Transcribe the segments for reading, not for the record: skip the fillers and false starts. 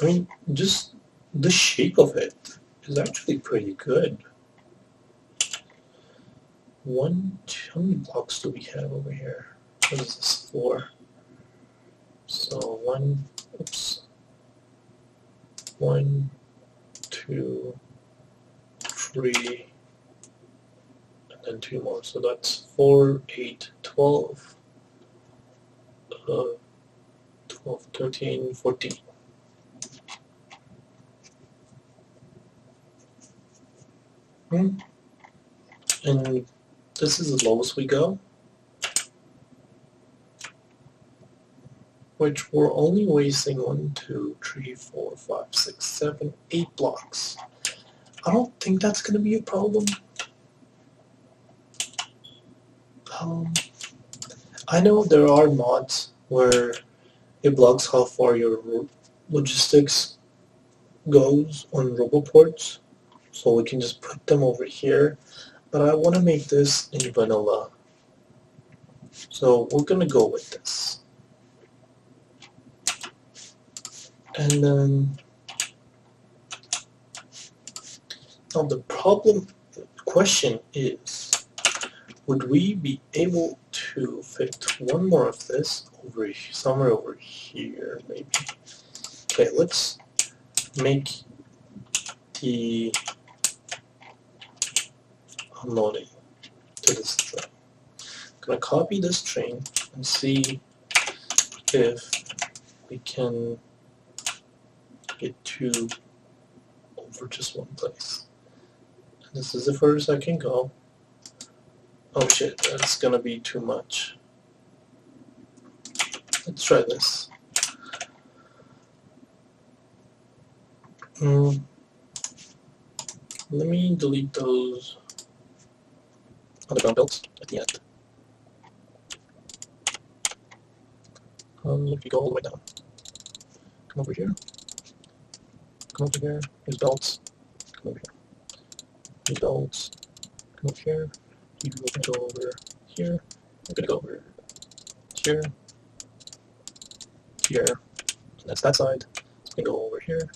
I mean, just the shape of it is actually pretty good. How many blocks do we have over here? What is this? 4. So 1, 2, 3, and then 2 more. So that's 4, 8, 12, 12, 13, 14. And this is the lowest we go, which we're only wasting 1, 2, 3, 4, 5, 6, 7, 8 blocks. I don't think that's going to be a problem. I know there are mods where it blocks how far your logistics goes on roboports, so we can just put them over here, but I want to make this in vanilla, so we're going to go with this. And then now the question is, would we be able to fit one more of this somewhere over here, maybe? Okay, let's make the unloading to this train. I'm gonna copy this train and see if we can get two over just one place. And this is the furthest I can go. Oh shit, that's gonna be too much. Let's try this. Let me delete those underground belts at the end. If you go all the way down, come over here, come over here, here's belts, come over here, here's belts, come over here, you're gonna go over here, we're gonna go over here, here, and that's that side, so we can go over here,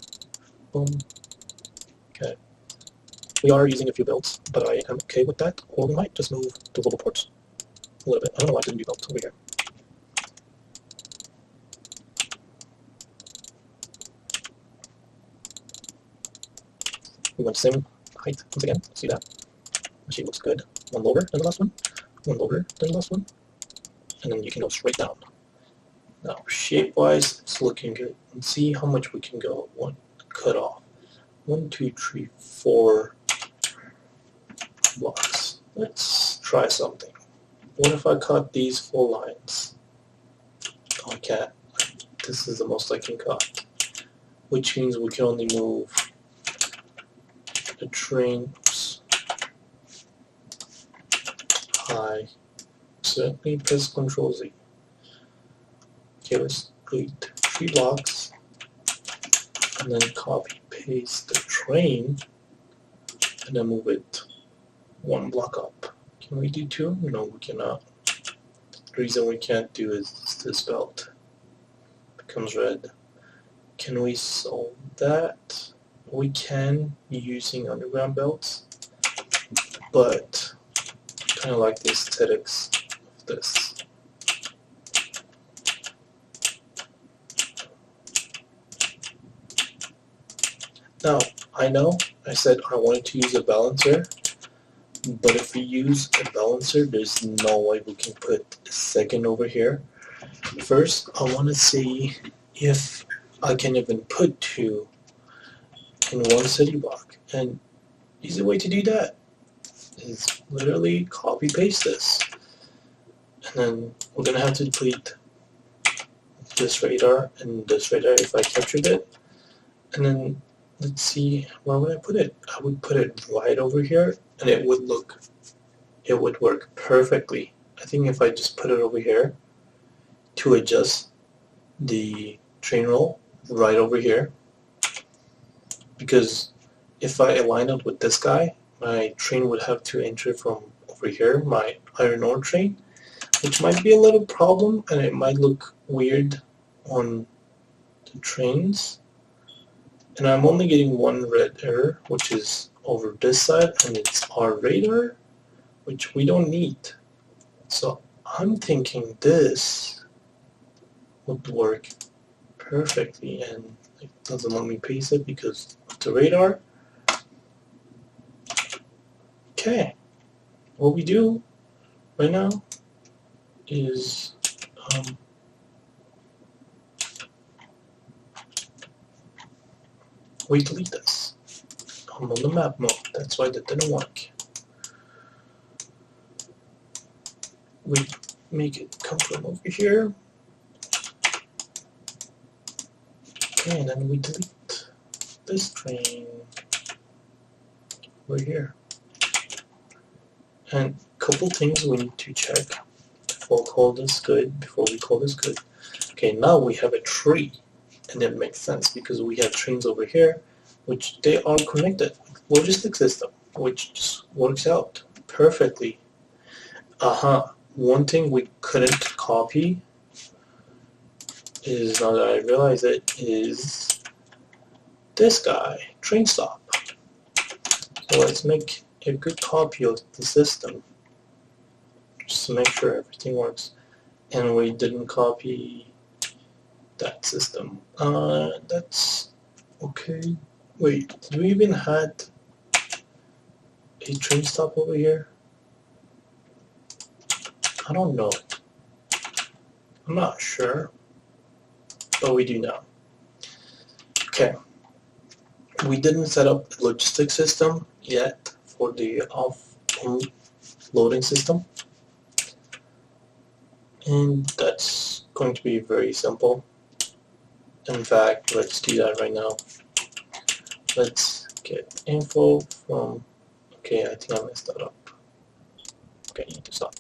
boom, okay. We are using a few belts, but I am okay with that, or we might just move the little ports a little bit. I don't know why I didn't do belts over here. We went same height once again. See that? The shape looks good. One lower than the last one, one lower than the last one, and then you can go straight down. Now, shape-wise, it's looking good. Let's see how much we can go. One cut off. 1, 2, 3, 4 blocks. Let's try something. What if I cut these 4 lines? Oh, I can't. This is the most I can cut, which means we can only move the train. I accidentally press Control Z. Okay, let's delete 3 blocks and then copy paste the train and then move it 1 block up. Can we do 2? No, we cannot. The reason we can't do is this belt becomes red. Can we solve that? We can using underground belts, but I kind of like the aesthetics of this. Now, I know I said I wanted to use a balancer, but if we use a balancer, there's no way we can put a second over here. First, I want to see if I can even put 2 in one city block. And easy way to do that is literally copy paste this. And then we're going to have to delete this radar and this radar if I captured it. And then let's see, where would I put it? I would put it right over here and it would work perfectly. I think if I just put it over here to adjust the train roll right over here, because if I align it with this guy, my train would have to enter from over here, my iron ore train, which might be a little problem and it might look weird on the trains. and I'm only getting one red error, which is over this side, and it's our radar, which we don't need. So I'm thinking this would work perfectly, and it doesn't let me paste it because of the radar. Okay, what we do right now is we delete this. I'm on the map mode, that's why that didn't work. We make it come from over here. Okay, and then we delete this train over here. And a couple things we need to check before we call this good. Okay, now we have a tree, and it makes sense because we have trains over here, which they are connected. Logistic system, which just works out perfectly. One thing we couldn't copy is, now that I realize it, is this guy, train stop. So let's make a good copy of the system, just to make sure everything works. And we didn't copy that system. That's okay. Wait, did we even had a train stop over here? I don't know. I'm not sure, but we do now. Okay. We didn't set up a logistic system yet for the loading system, and that's going to be very simple. In fact, let's do that right now. Let's get info from, okay, I think I messed that up. Okay, you need to stop.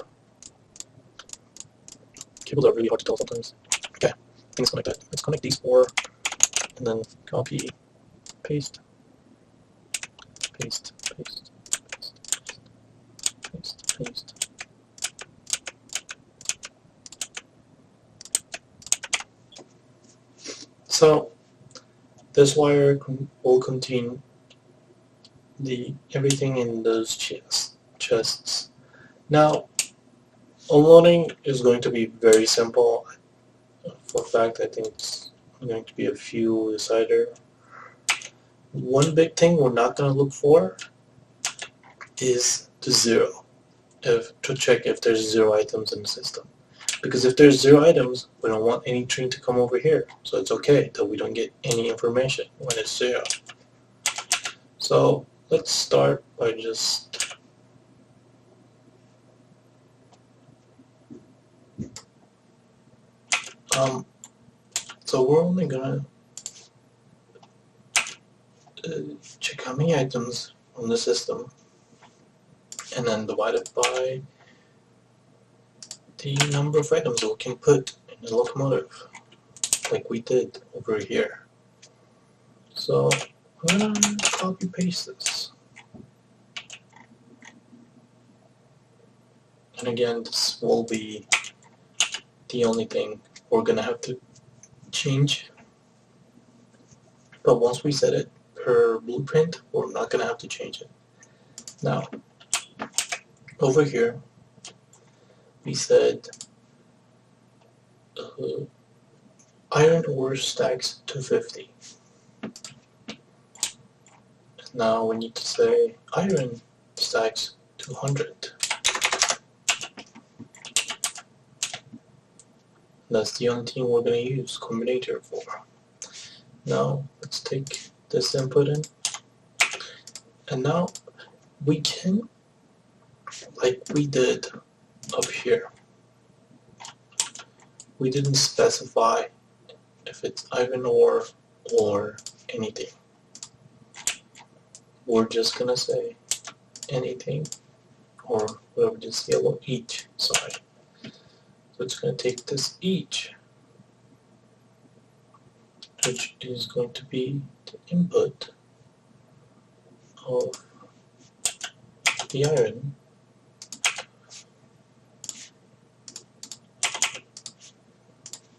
Cables are really hard to tell sometimes. Okay, things connected. Let's connect these four, and then copy, paste, paste, paste, paste, paste, paste. So this wire will contain everything in those chests. Now, unloading is going to be very simple. For a fact, I think it's going to be a few decider. One big thing we're not going to look for is the zero, to check if there's 0 items in the system. Because if there's 0 items, we don't want any train to come over here. So it's okay that we don't get any information when it's 0. So let's start by just so we're only gonna check how many items on the system, and then divide it by the number of items we can put in the locomotive, like we did over here. So I'm gonna copy paste this. And again, this will be the only thing we're gonna have to change. But once we set it per blueprint, we're not gonna have to change it. Now, over here, we said iron ore stacks 250. Now we need to say iron stacks 200. That's the only thing we're going to use combinator for. Now let's take this input in, and now we can, like we did up here, we didn't specify if it's iron ore or anything. We're just gonna say anything, or whatever this yellow each side. So it's going to take this each, which is going to be the input of the iron,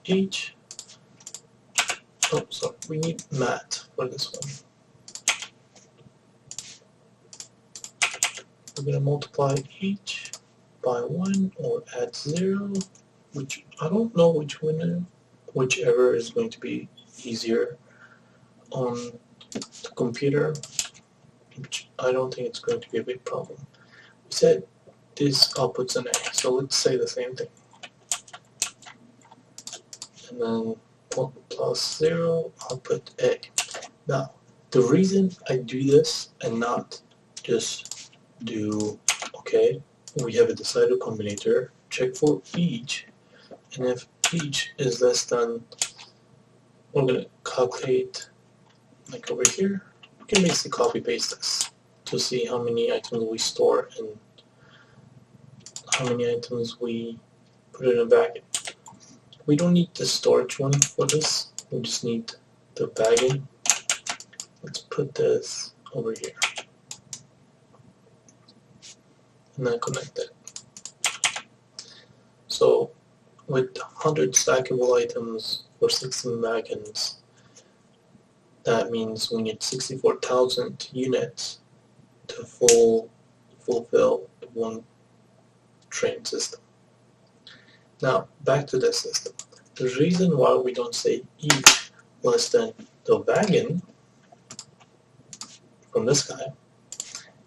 each oh sorry, we need math for this one. We're going to multiply each by 1 or add 0, which I don't know whichever is going to be easier on the computer, which I don't think it's going to be a big problem. We said this outputs an A, so let's say the same thing. And then plus 0, output A. Now, the reason I do this and not just do, okay, we have a decided combinator, check for each, and if each is less than, we're going to calculate, like over here, we can basically copy paste this to see how many items we store and how many items we put in a bag. We don't need the storage one for this, we just need the bagging. Let's put this over here and then connect it. So with 100 stackable items for 16 wagons, that means we need 64,000 units to fulfill one train system. Now back to this system. The reason why we don't say each less than the wagon from this guy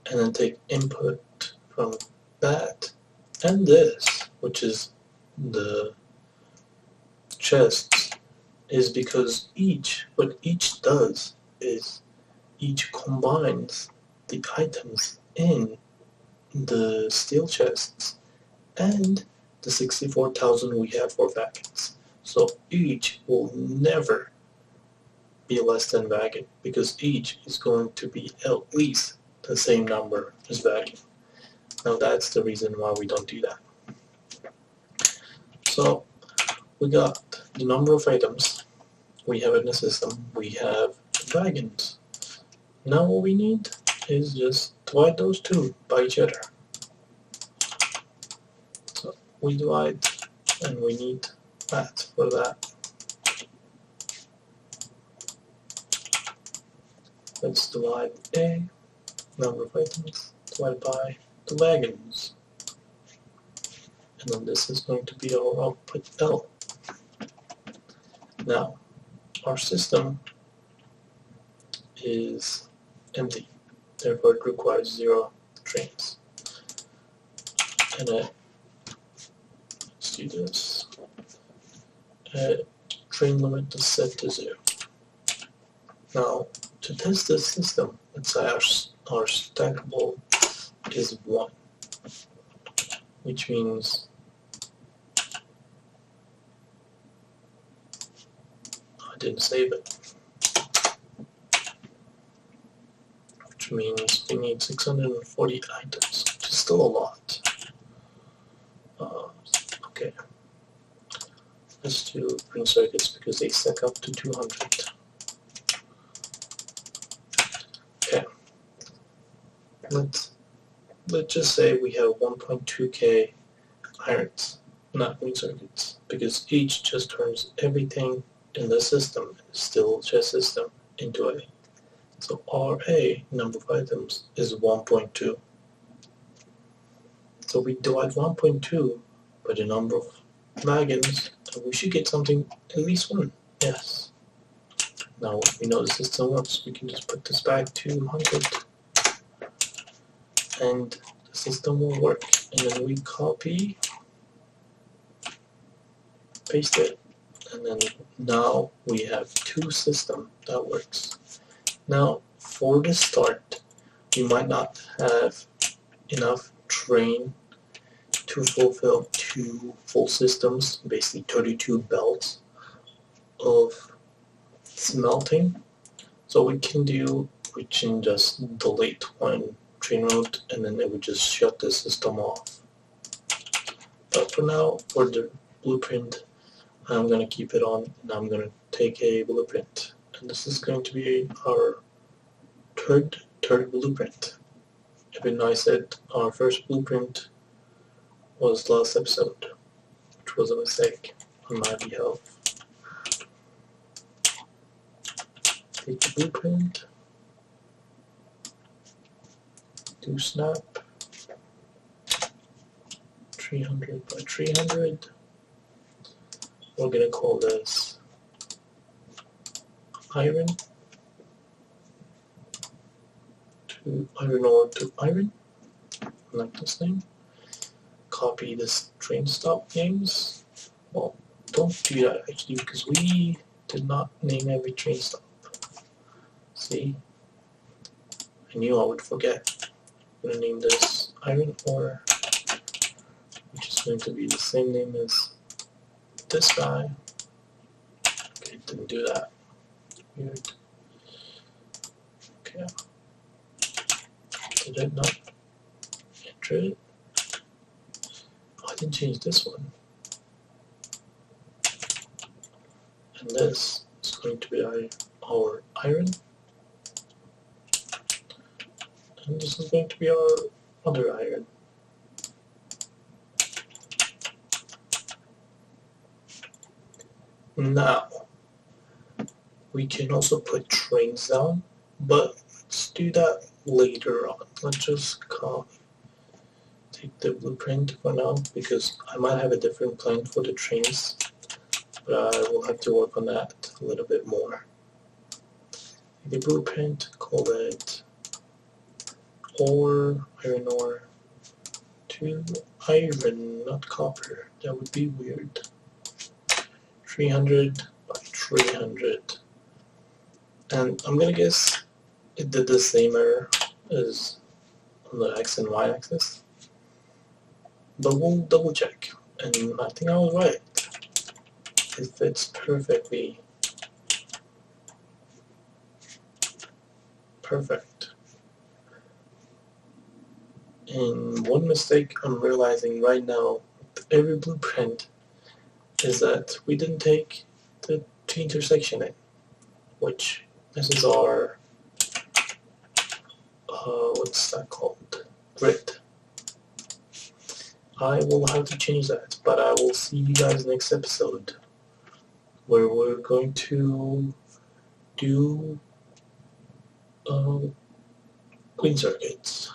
and then take input from that and this, which is the chests, is because what each does is each combines the items in the steel chests and the 64,000 we have for wagons. So each will never be less than wagon because each is going to be at least the same number as wagon. Now that's the reason why we don't do that. So we got the number of items we have in the system, we have wagons. Now what we need is just divide those two by each other. So we divide and we need math for that. Let's divide A, number of items, divided by the wagons. And then this is going to be our output L. Now, our system is empty, therefore it requires 0 trains. And let's do this. Train limit is set to 0. Now, to test this system, let's say our stackable is 1, which means I didn't save it, which means we need 640 items, which is still a lot. Okay, let's do print circuits because they stack up to 200. Okay, let's just say we have 1.2k irons, not print circuits, because each just turns everything in the system, still chess system, into A. So RA, number of items, is 1.2. So we divide 1.2 by the number of wagons, and we should get something, at least 1. Yes. Now we know the system works, we can just put this back to 100 and the system will work. And then we copy, paste it, and then now we have 2 systems that works. Now for the start, we might not have enough train to fulfill 2 full systems, basically 32 belts of smelting. So we can just delete one train route and then it would just shut the system off. But for now, for the blueprint, I'm going to keep it on and I'm going to take a blueprint. And this is going to be our third blueprint. Even though I said our first blueprint was last episode, which was a mistake on my behalf. take the blueprint, do snap, 300 by 300. We're gonna call this iron ore to iron, like this name. Copy this train stop names. Well, don't do that actually, because we did not name every train stop. See, I knew I would forget. I'm gonna name this iron ore, which is going to be the same name as this guy. Okay, didn't do that. Weird. Okay. Did it not enter it? Oh, I didn't change this one. And this is going to be our iron. And this is going to be our other iron. Now, we can also put trains down, but let's do that later on. Let's just take the blueprint for now, because I might have a different plan for the trains, but I will have to work on that a little bit more. The blueprint, call it iron ore to iron, not copper. That would be weird. 300 by 300. And I'm gonna guess it did the same error as on the X and Y axis. But we'll double check. And I think I was right. It fits perfectly. Perfect. And one mistake I'm realizing right now with every blueprint is that we didn't take the T-intersection in, which this is our, what's that called? Grid. I will have to change that, but I will see you guys next episode, where we're going to do clean circuits.